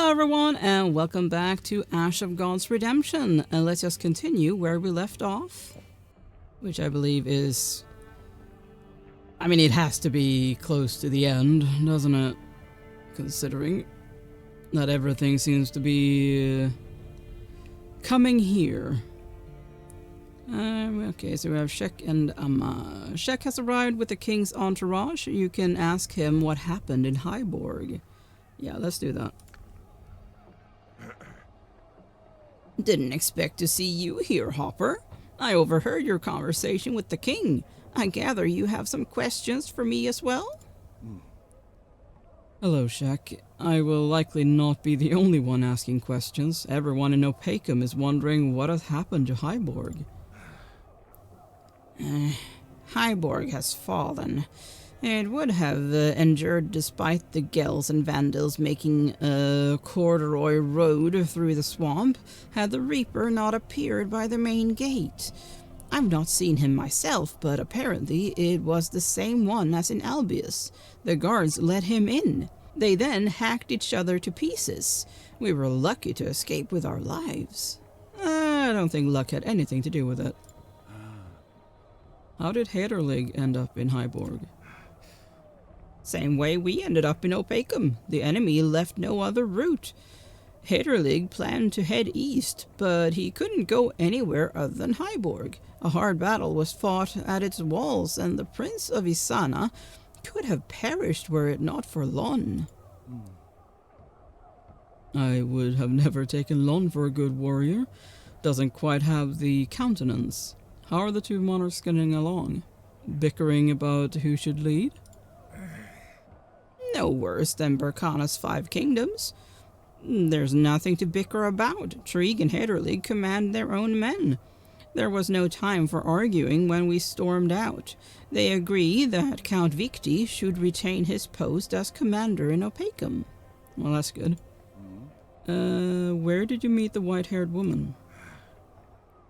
Hello everyone and welcome back to Ash of God's Redemption, and let's just continue where we left off, which I believe is, it has to be close to the end, doesn't it? Considering that everything seems to be coming here. Okay, so we have Shek and Amma. Shek has arrived with the king's entourage. You can ask him what happened in Hyborg. Yeah, let's do that. Didn't expect to see you here, Hopper. I overheard your conversation with the king. I gather you have some questions for me as well? Hello, Shek. I will likely not be the only one asking questions. Everyone in Opacum is wondering what has happened to Hyborg. Hyborg has fallen. It would have endured despite the Gels and Vandals making a corduroy road through the swamp had the Reaper not appeared by the main gate. I've not seen him myself, but apparently it was the same one as in Albius. The guards let him in. They then hacked each other to pieces. We were lucky to escape with our lives. I don't think luck had anything to do with it. How did Haderlig end up in Hyborg? Same way we ended up in Opacum. The enemy left no other route. Haderlig planned to head east, but he couldn't go anywhere other than Hyborg. A hard battle was fought at its walls, and the Prince of Isana could have perished were it not for Lon. I would have never taken Lon for a good warrior. Doesn't quite have the countenance. How are the two monarchs getting along? Bickering about who should lead? No worse than Berkana's 5 kingdoms. There's nothing to bicker about. Trig and Haderlig command their own men. There was no time for arguing when we stormed out. They agree that Count Victi should retain his post as commander in Opacum. Well, that's good. Where did you meet the white-haired woman?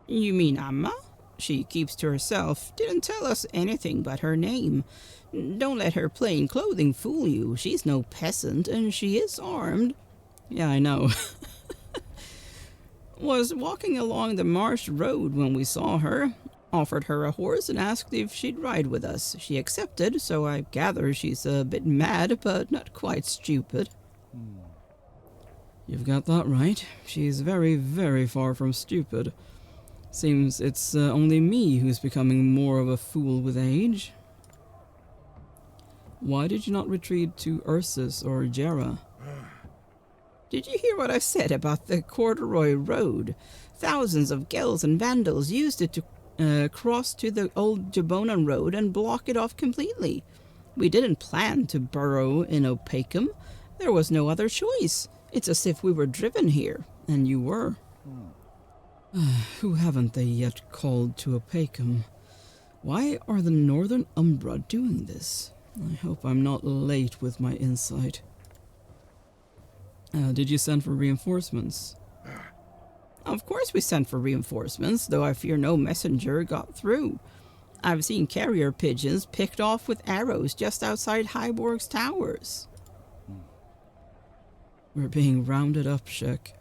You mean Amma? She keeps to herself. Didn't tell us anything but her name. Don't let her plain clothing fool you. She's no peasant, and she is armed. Yeah, I know. Was walking along the marsh road when we saw her. Offered her a horse and asked if she'd ride with us. She accepted, so I gather she's a bit mad, but not quite stupid. You've got that right. She's very, very far from stupid. Seems it's only me who's becoming more of a fool with age. Why did you not retreat to Ursus or Jera? Did you hear what I said about the corduroy road? Thousands of Gels and Vandals used it to cross to the old Jabonan road and block it off completely. We didn't plan to burrow in Opacum. There was no other choice. It's as if we were driven here, and you were. Who haven't they yet called to Opacum? Why are the Northern Umbra doing this? I hope I'm not late with my insight. Did you send for reinforcements? Of course we sent for reinforcements, though I fear no messenger got through. I've seen carrier pigeons picked off with arrows just outside Hyborg's towers. We're being rounded up, Shek.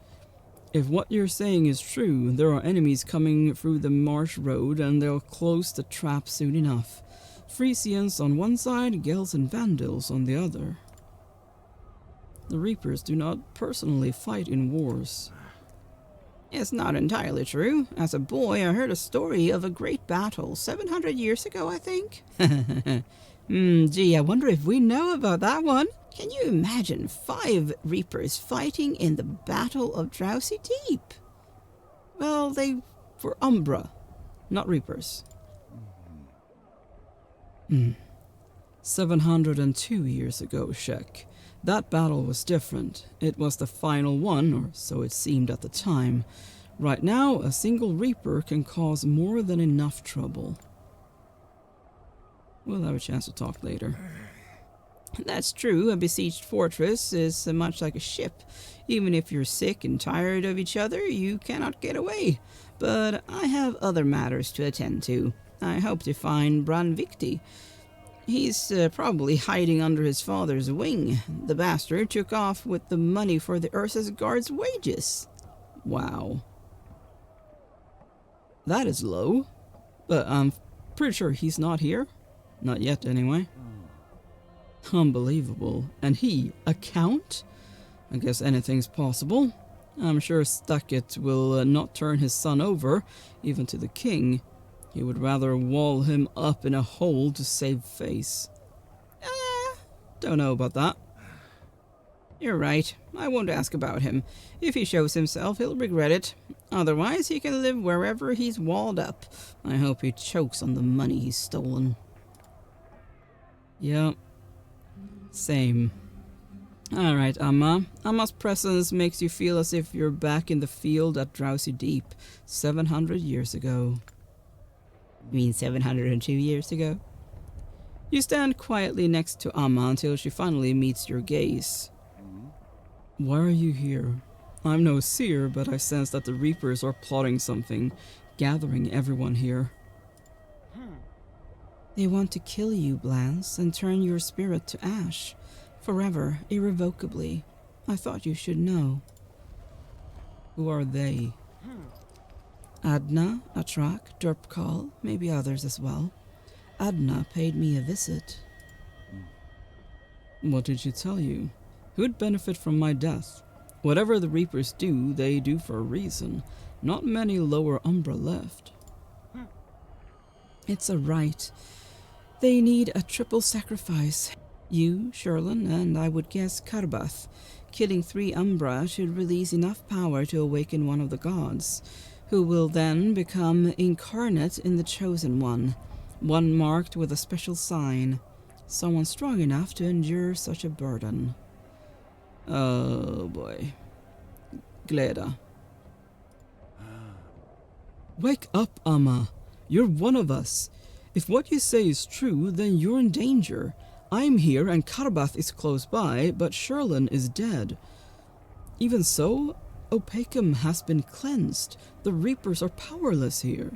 If what you're saying is true, there are enemies coming through the marsh road and they'll close the trap soon enough. Frisians on one side, Gels and Vandals on the other. The Reapers do not personally fight in wars. It's not entirely true. As a boy, I heard a story of a great battle 700 years ago, I think. Gee, I wonder if we know about that one. Can you imagine 5 Reapers fighting in the Battle of Drowsy Deep? Well, they were Umbra, not Reapers. 702 years ago, Shek. That battle was different. It was the final one, or so it seemed at the time. Right now, a single Reaper can cause more than enough trouble. We'll have a chance to talk later. That's true. A besieged fortress is much like a ship. Even if you're sick and tired of each other, you cannot get away. But I have other matters to attend to. I hope to find Victi. He's probably hiding under his father's wing. The bastard took off with the money for the Ursa's guard's wages. Wow. That is low. But I'm pretty sure he's not here. Not yet, anyway. Unbelievable. And he, a count? I guess anything's possible. I'm sure Stuckett will not turn his son over, even to the king. He would rather wall him up in a hole to save face. Don't know about that. You're right. I won't ask about him. If he shows himself, he'll regret it. Otherwise, he can live wherever he's walled up. I hope he chokes on the money he's stolen. Yep. Same. Alright, Amma. Amma's presence makes you feel as if you're back in the field at Drowsy Deep, 700 years ago. You mean 702 years ago? You stand quietly next to Amma until she finally meets your gaze. Why are you here? I'm no seer, but I sense that the Reapers are plotting something, gathering everyone here. They want to kill you, Blance, and turn your spirit to ash. Forever, irrevocably. I thought you should know. Who are they? Adna, Atrak, Durpkal, maybe others as well. Adna paid me a visit. What did she tell you? Who'd benefit from my death? Whatever the Reapers do, they do for a reason. Not many lower Umbra left. It's a rite. They need a triple sacrifice. You, Sherlin, and I would guess Karbath. Killing 3 Umbra should release enough power to awaken one of the gods, who will then become incarnate in the Chosen One marked with a special sign. Someone strong enough to endure such a burden. Oh boy. Gleda. Wake up, Amma. You're one of us. If what you say is true, then you're in danger. I'm here and Karbath is close by, but Sherlin is dead. Even so, Opacum has been cleansed. The Reapers are powerless here.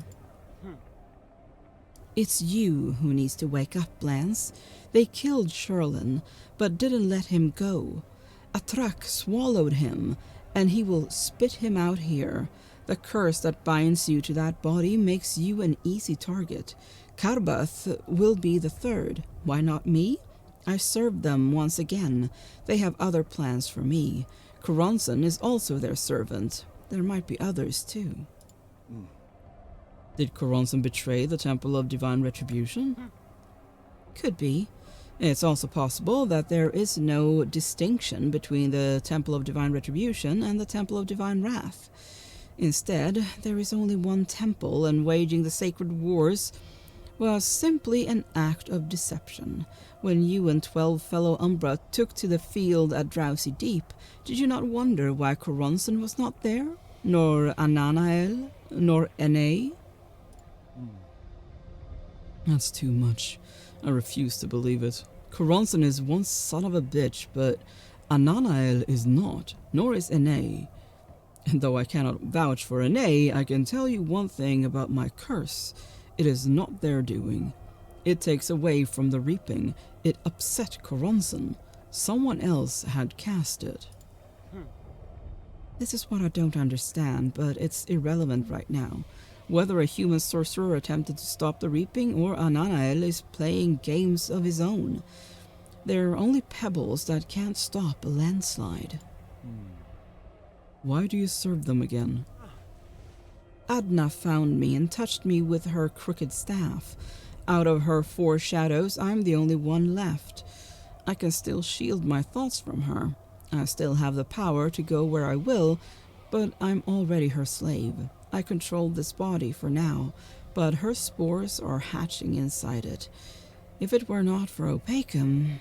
It's you who needs to wake up, Blance. They killed Sherlin, but didn't let him go. Atrak swallowed him, and he will spit him out here. The curse that binds you to that body makes you an easy target. Karbath will be the third. Why not me? I served them once again. They have other plans for me. Koronson is also their servant. There might be others too. Did Koronson betray the Temple of Divine Retribution? Could be. It's also possible that there is no distinction between the Temple of Divine Retribution and the Temple of Divine Wrath. Instead, there is only one temple, and waging the sacred wars was simply an act of deception. When you and 12 fellow Umbra took to the field at Drowsy Deep, did you not wonder why Koronson was not there? Nor Ananael? Nor Ene? That's too much. I refuse to believe it. Koronson is one son of a bitch, but Ananael is not, nor is Ene. And though I cannot vouch for Ene, I can tell you one thing about my curse. It is not their doing. It takes away from the reaping. It upset Koronson. Someone else had cast it. This is what I don't understand, but it's irrelevant right now. Whether a human sorcerer attempted to stop the reaping or Ananael is playing games of his own. They're only pebbles that can't stop a landslide. Why do you serve them again? Adna found me and touched me with her crooked staff. Out of her 4 shadows, I'm the only one left. I can still shield my thoughts from her. I still have the power to go where I will, but I'm already her slave. I control this body for now, but her spores are hatching inside it. If it were not for Opacum...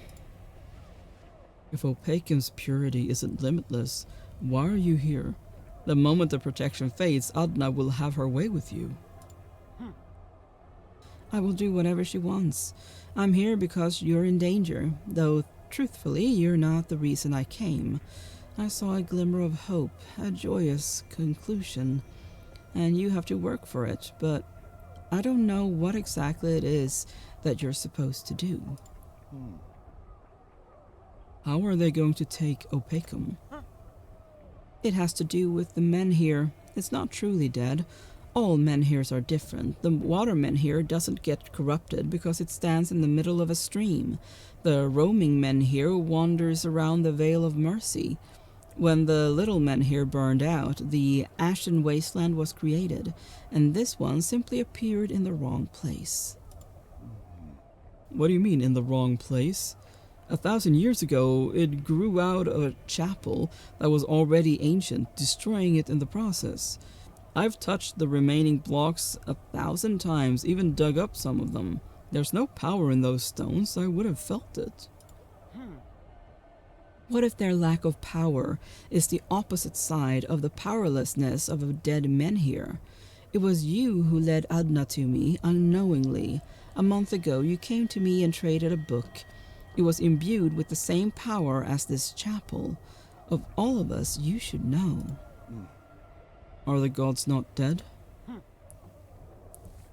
If Opacum's purity isn't limitless, why are you here? The moment the protection fades, Adna will have her way with you. I will do whatever she wants. I'm here because you're in danger, though truthfully, you're not the reason I came. I saw a glimmer of hope, a joyous conclusion, and you have to work for it, but I don't know what exactly it is that you're supposed to do. How are they going to take Opacum? It has to do with the men here. It's not truly dead. All menhirs are different. The water menhir doesn't get corrupted because it stands in the middle of a stream. The roaming menhir wanders around the Vale of Mercy. When the little menhir burned out, the Ashen Wasteland was created, and this one simply appeared in the wrong place. What do you mean, in the wrong place? 1,000 years ago, it grew out of a chapel that was already ancient, destroying it in the process. I've touched the remaining blocks 1,000 times, even dug up some of them. There's no power in those stones. I would have felt it. What if their lack of power is the opposite side of the powerlessness of a dead menhir? It was you who led Adna to me unknowingly. A month ago, you came to me and traded a book. It was imbued with the same power as this chapel. Of all of us, you should know. Are the gods not dead?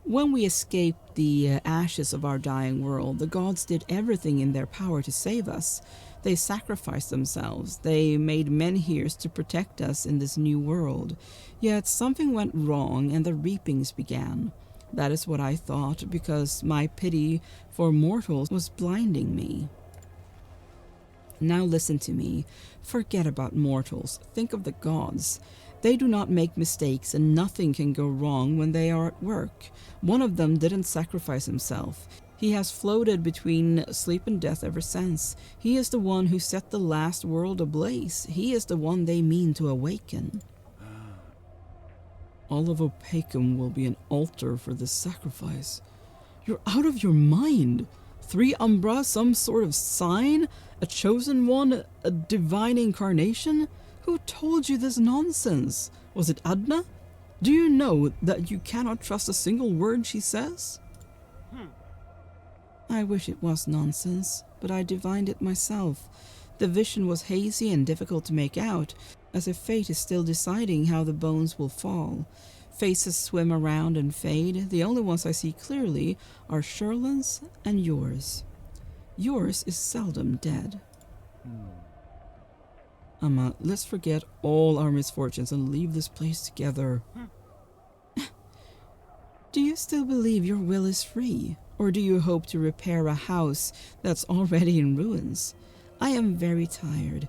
When we escaped the ashes of our dying world, the gods did everything in their power to save us. They sacrificed themselves. They made menhirs to protect us in this new world. Yet something went wrong and the reapings began. That is what I thought, because my pity for mortals was blinding me. Now listen to me. Forget about mortals. Think of the gods. They do not make mistakes, and nothing can go wrong when they are at work. One of them didn't sacrifice himself. He has floated between sleep and death ever since. He is the one who set the last world ablaze. He is the one they mean to awaken. All of Opacum will be an altar for this sacrifice. You're out of your mind. 3 Umbra, some sort of sign? A chosen one? A divine incarnation? Who told you this nonsense? Was it Adna? Do you know that you cannot trust a single word she says? I wish it was nonsense, but I divined it myself. The vision was hazy and difficult to make out, as if fate is still deciding how the bones will fall. Faces swim around and fade. The only ones I see clearly are Sherlin's and yours. Yours is seldom dead. Amma, let's forget all our misfortunes and leave this place together. Do you still believe your will is free? Or do you hope to repair a house that's already in ruins? I am very tired.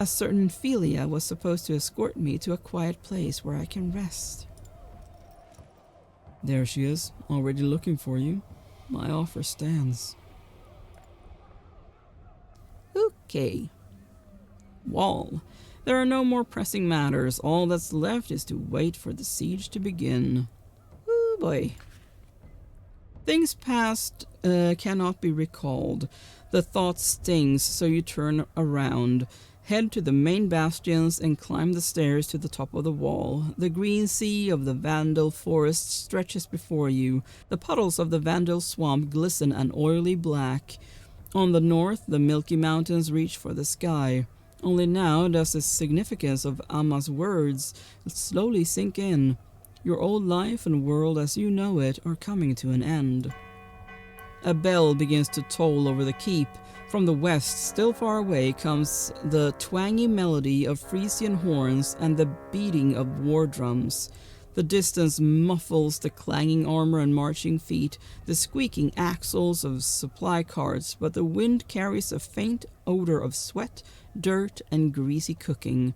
A certain Philia was supposed to escort me to a quiet place where I can rest. There she is, already looking for you. My offer stands. Okay. Wall. There are no more pressing matters. All that's left is to wait for the siege to begin. Oh boy. Things past cannot be recalled. The thought stings, so you turn around, head to the main bastions, and climb the stairs to the top of the wall. The green sea of the Vandal forest stretches before you. The puddles of the Vandal swamp glisten an oily black. On the north, the Milky Mountains reach for the sky. Only now does the significance of Amma's words slowly sink in. Your old life and world as you know it are coming to an end. A bell begins to toll over the keep. From the west, still far away, comes the twangy melody of Frisian horns and the beating of war drums. The distance muffles the clanging armor and marching feet, the squeaking axles of supply carts, but the wind carries a faint odor of sweat, dirt, and greasy cooking.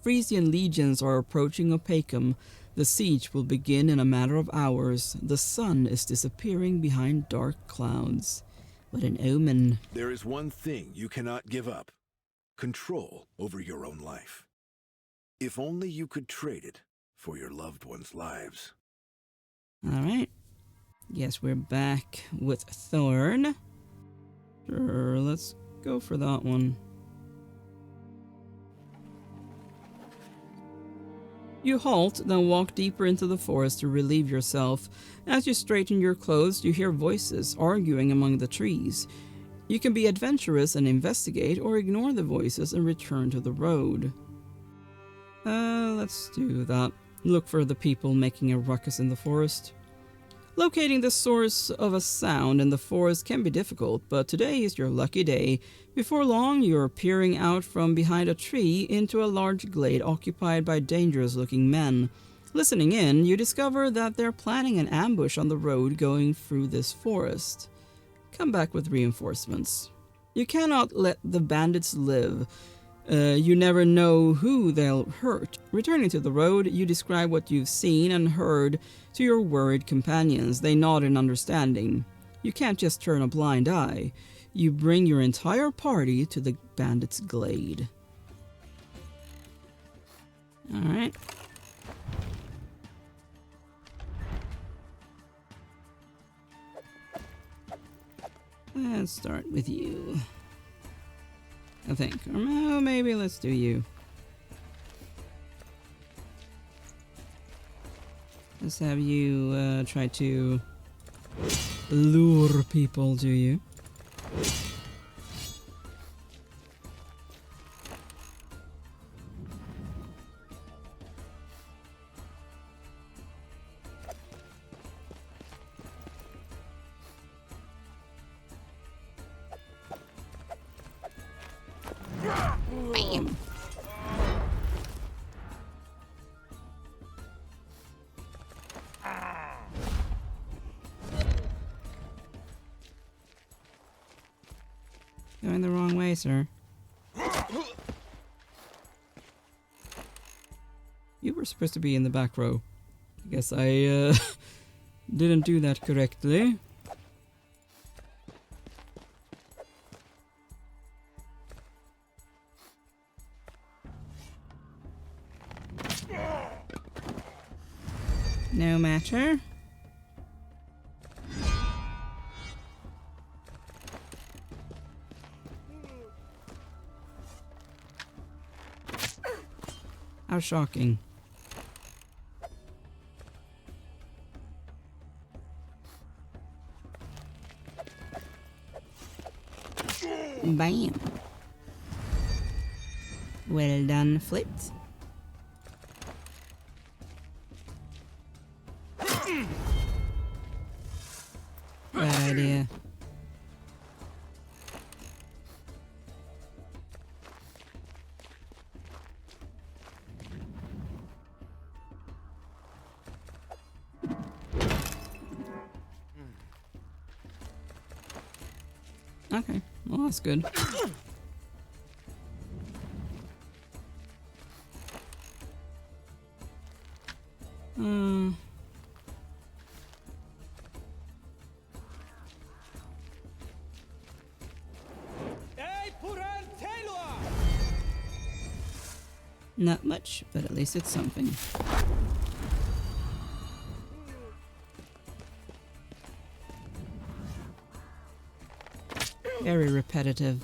Frisian legions are approaching Opacum. The siege will begin in a matter of hours. The sun is disappearing behind dark clouds. What an omen. There is one thing you cannot give up. Control over your own life. If only you could trade it for your loved ones' lives. Alright. Guess we're back with Thorn. Sure, let's go for that one. You halt, then walk deeper into the forest to relieve yourself. As you straighten your clothes, you hear voices arguing among the trees. You can be adventurous and investigate, or ignore the voices and return to the road. Let's do that. Look for the people making a ruckus in the forest. Locating the source of a sound in the forest can be difficult, but today is your lucky day. Before long, you're peering out from behind a tree into a large glade occupied by dangerous-looking men. Listening in, you discover that they're planning an ambush on the road going through this forest. Come back with reinforcements. You cannot let the bandits live. You never know who they'll hurt. Returning to the road, you describe what you've seen and heard to your worried companions. They nod in understanding. You can't just turn a blind eye. You bring your entire party to the bandits' glade. Alright. Let's start with you, I think. Or maybe let's do you. Let's have you try to lure people to you. Bam. Going the wrong way, sir. You were supposed to be in the back row. I guess I didn't do that correctly. No matter. How shocking. Bam. Well done, flipped. Bad idea. Okay, well that's good. Not much, but at least it's something. Very repetitive.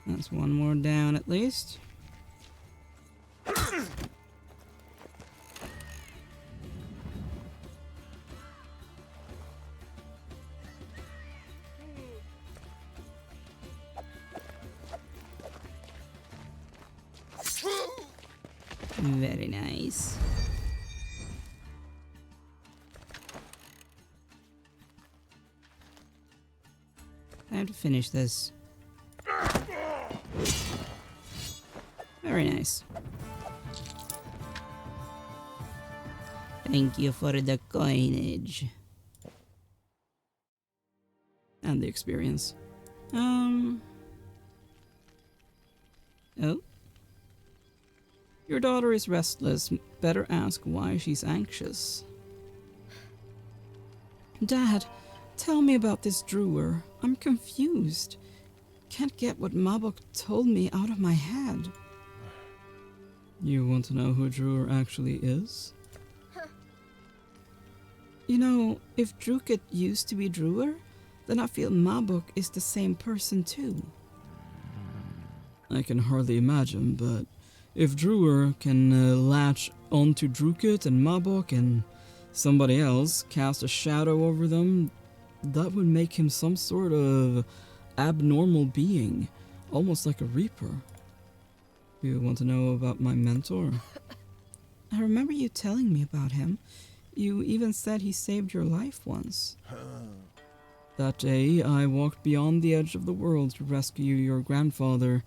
That's one more down at least. Very nice. Time to finish this. Very nice. Thank you for the coinage. And the experience. Oh? Your daughter is restless. Better ask why she's anxious. Dad, tell me about this Drewer. I'm confused. Can't get what Mabok told me out of my head. You want to know who Drewer actually is? You know, if Drukit used to be Drewer, then I feel Mabok is the same person too. I can hardly imagine, but If Druer can latch onto Drukut and Mabok and somebody else cast a shadow over them, that would make him some sort of abnormal being, almost like a Reaper. You want to know about my mentor? I remember you telling me about him. You even said he saved your life once. That day, I walked beyond the edge of the world to rescue your grandfather.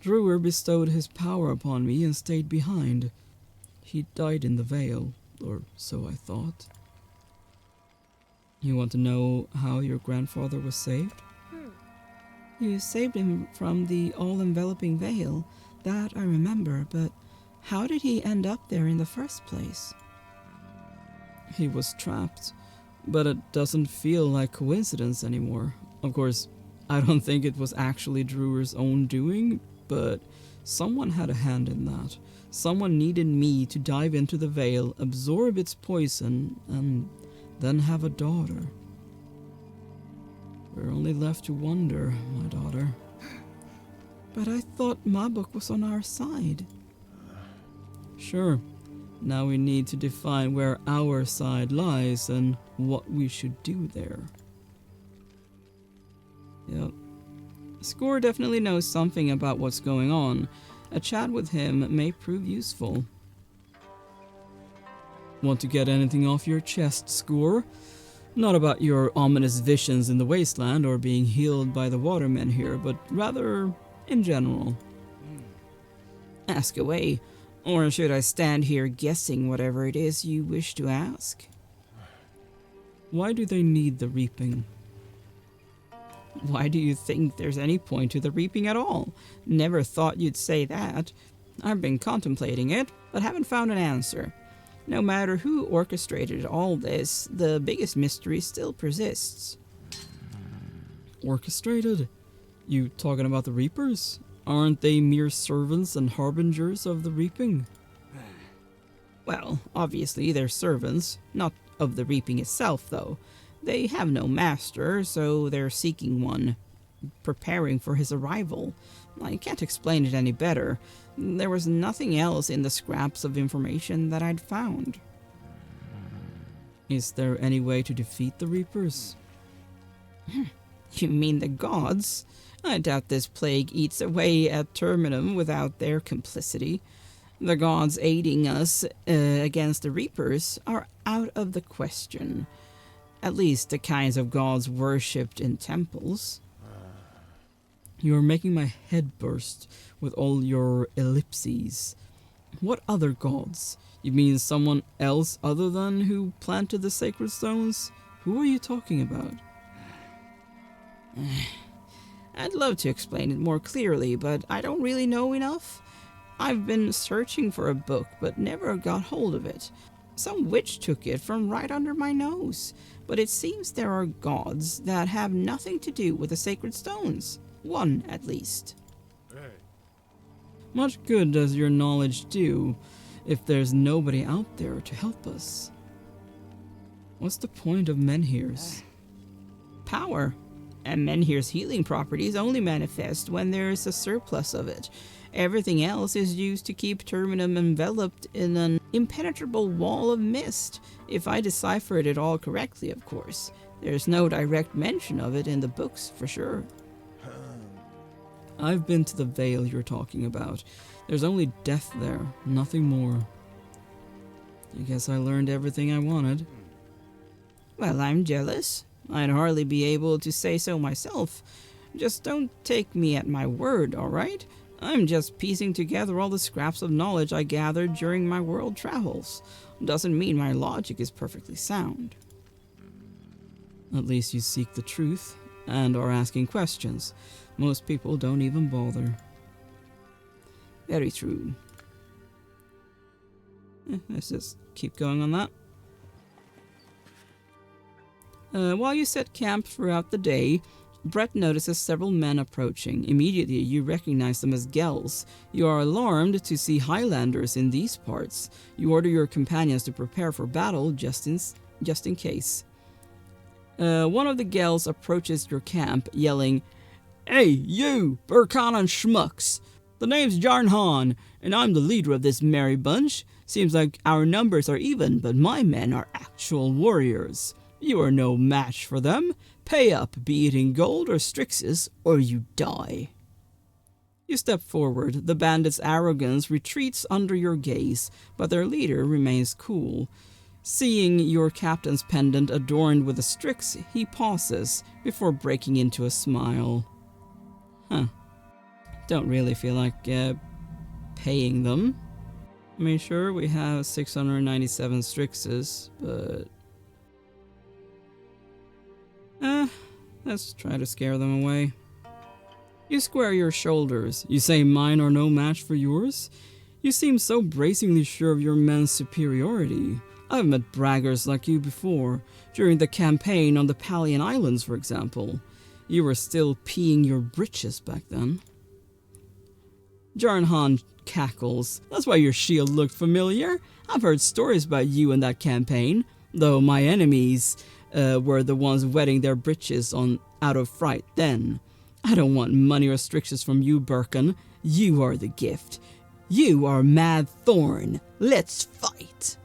Druer bestowed his power upon me and stayed behind. He died in the Vale, or so I thought. You want to know how your grandfather was saved? You saved him from the all-enveloping Vale. That I remember, but how did he end up there in the first place? He was trapped, but it doesn't feel like coincidence anymore. Of course, I don't think it was actually Druer's own doing, but someone had a hand in that. Someone needed me to dive into the Vale, absorb its poison, and then have a daughter. We're only left to wonder, my daughter. But I thought Mabuk was on our side. Sure. Now we need to define where our side lies and what we should do there. Yep. Score definitely knows something about what's going on. A chat with him may prove useful. Want to get anything off your chest, Score? Not about your ominous visions in the wasteland or being healed by the watermen here, but rather in general. Ask away. Or should I stand here guessing whatever it is you wish to ask? Why do they need the reaping? Why do you think there's any point to the reaping at all? Never thought you'd say that. I've been contemplating it, but haven't found an answer. No matter who orchestrated all this, the biggest mystery still persists. Orchestrated? You talking about the Reapers? Aren't they mere servants and harbingers of the reaping? Well, obviously they're servants, not of the reaping itself, though. They have no master, so they're seeking one, preparing for his arrival. I can't explain it any better. There was nothing else in the scraps of information that I'd found. Is there any way to defeat the Reapers? You mean the gods? I doubt this plague eats away at Terminum without their complicity. The gods aiding us against the Reapers are out of the question. At least the kinds of gods worshipped in temples. You are making my head burst with all your ellipses. What other gods? You mean someone else other than who planted the sacred stones? Who are you talking about? I'd love to explain it more clearly, but I don't really know enough. I've been searching for a book, but never got hold of it. Some witch took it from right under my nose, but it seems there are gods that have nothing to do with the sacred stones. One, at least. Hey. Much good does your knowledge do if there's nobody out there to help us? What's the point of menhirs? Power. And menhir's healing properties only manifest when there is a surplus of it. Everything else is used to keep Terminum enveloped in an impenetrable wall of mist, if I deciphered it all correctly, of course. There's no direct mention of it in the books, for sure. I've been to the Vale you're talking about. There's only death there, nothing more. I guess I learned everything I wanted. Well, I'm jealous. I'd hardly be able to say so myself. Just don't take me at my word, all right? I'm just piecing together all the scraps of knowledge I gathered during my world travels. Doesn't mean my logic is perfectly sound. At least you seek the truth and are asking questions. Most people don't even bother. Very true. Let's just keep going on that. While you set camp throughout the day, Brett notices several men approaching. Immediately, you recognize them as Gels. You are alarmed to see Highlanders in these parts. You order your companions to prepare for battle just in case. One of the Gels approaches your camp, yelling, "Hey, you, Burkhan and Schmucks! The name's Jarnhan, and I'm the leader of this merry bunch. Seems like our numbers are even, but my men are actual warriors. You are no match for them. Pay up, be it in gold or strixes, or you die. You step forward. The bandits' arrogance retreats under your gaze, but their leader remains cool. Seeing your captain's pendant adorned with a strix, he pauses before breaking into a smile. Don't really feel like paying them. I mean, sure, we have 697 strixes, but let's try to scare them away. You square your shoulders. You say mine are no match for yours? You seem so bracingly sure of your men's superiority. I've met braggarts like you before, during the campaign on the Palian Islands, for example. You were still peeing your britches back then. Jarnhan cackles. That's why your shield looked familiar. I've heard stories about you in that campaign, though my enemies were the ones wetting their britches out of fright then. I don't want money or strictures from you, Birkin. You are the gift. You are Mad Thorn. Let's fight.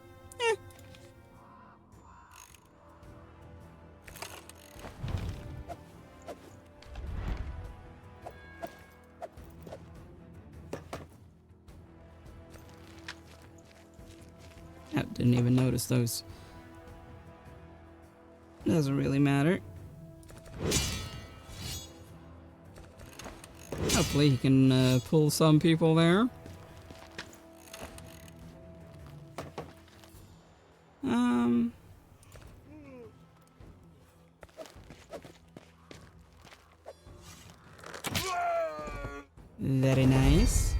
I didn't even notice those. Doesn't really matter. Hopefully he can pull some people there. Very nice.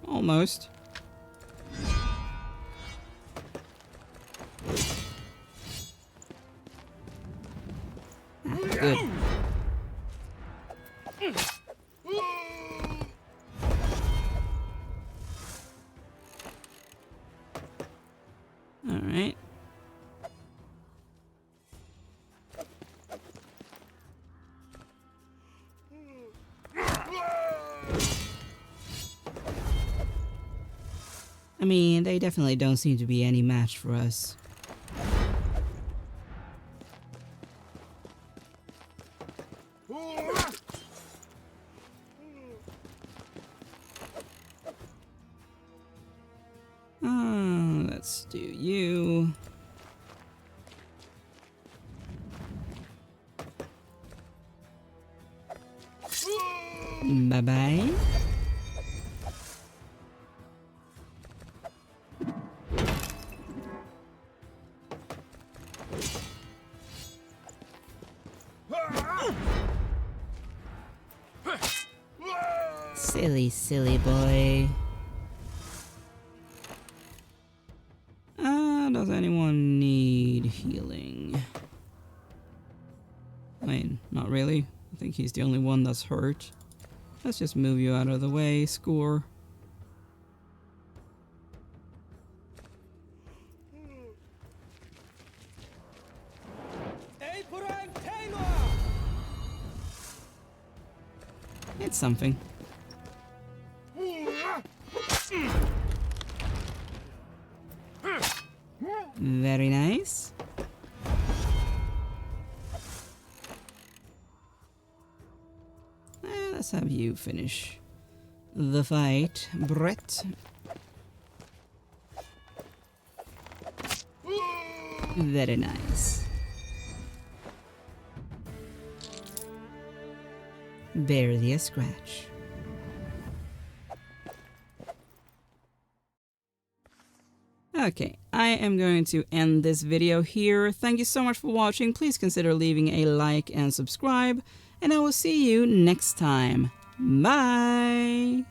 Almost. Good. All right. I mean, they definitely don't seem to be any match for us. Let's do you. Bye-bye. Silly, silly boy. Does anyone need healing? I mean, not really. I think he's the only one that's hurt. Let's just move you out of the way, score. It's something. Very nice. Let's have you finish the fight, Brett. Very nice. Barely a scratch. Okay, I am going to end this video here. Thank you so much for watching. Please consider leaving a like and subscribe, and I will see you next time. Bye!